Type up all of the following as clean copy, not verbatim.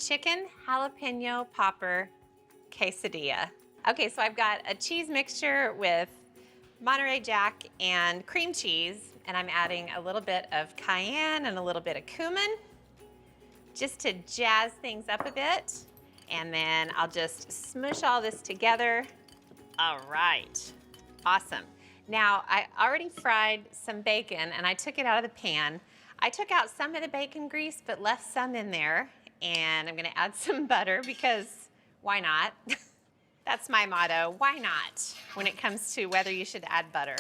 chicken jalapeno popper quesadilla. Okay, so I've got a cheese mixture with Monterey Jack and cream cheese, and I'm adding a little bit of cayenne and a little bit of cumin just to jazz things up a bit. And then I'll just smush all this together. All right, awesome. Now, I already fried some bacon and I took it out of the pan. I took out some of the bacon grease, but left some in there. And I'm gonna add some butter because why not? That's my motto, why not, when it comes to whether you should add butter.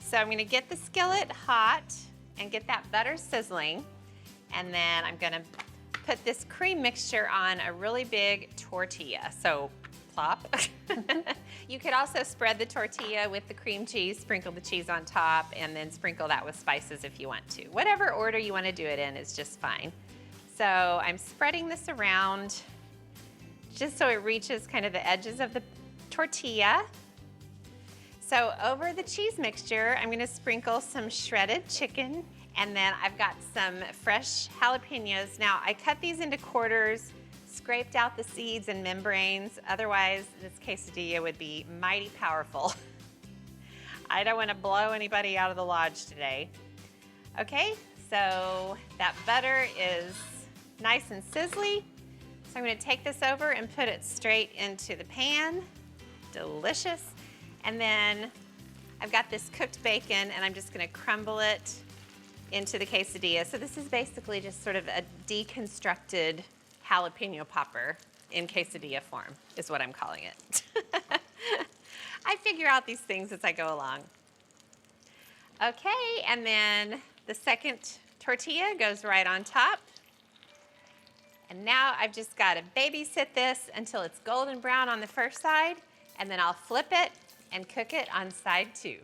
So I'm gonna get the skillet hot and get that butter sizzling. And then I'm gonna put this cream mixture on a really big tortilla. So plop. You could also spread the tortilla with the cream cheese, sprinkle the cheese on top, and then sprinkle that with spices if you want to. Whatever order you want to do it in is just fine. So I'm spreading this around just so it reaches kind of the edges of the tortilla. So over the cheese mixture, I'm gonna sprinkle some shredded chicken, and then I've got some fresh jalapenos. Now, I cut these into quarters, scraped out the seeds and membranes. Otherwise, this quesadilla would be mighty powerful. I don't wanna blow anybody out of the lodge today. Okay, so that butter is nice and sizzly. So I'm gonna take this over and put it straight into the pan. Delicious. And then I've got this cooked bacon and I'm just gonna crumble it into the quesadilla. So this is basically just sort of a deconstructed jalapeno popper in quesadilla form, is what I'm calling it. I figure out these things as I go along. Okay, and then the second tortilla goes right on top. And now I've just got to babysit this until it's golden brown on the first side, and then I'll flip it and cook it on side 2.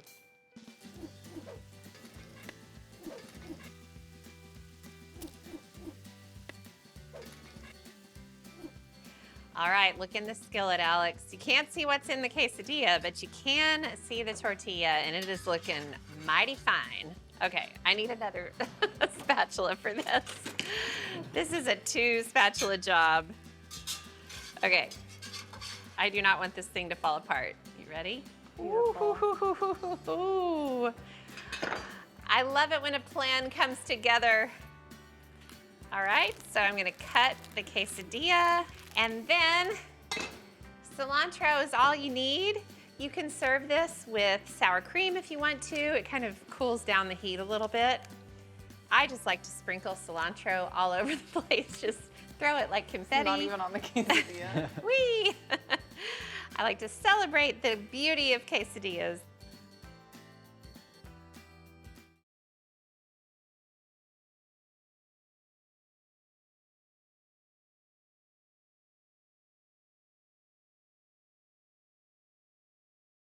All right, look in the skillet, Alex. You can't see what's in the quesadilla, but you can see the tortilla, and it is looking mighty fine. Okay, I need another spatula for this. This is a 2 spatula job. Okay, I do not want this thing to fall apart. You ready? Ooh. I love it when a plan comes together. All right, so I'm gonna cut the quesadilla, and then cilantro is all you need. You can serve this with sour cream if you want to. It kind of cools down the heat a little bit. I just like to sprinkle cilantro all over the place. Just throw it like confetti. Not even on the quesadilla. Whee! I like to celebrate the beauty of quesadillas.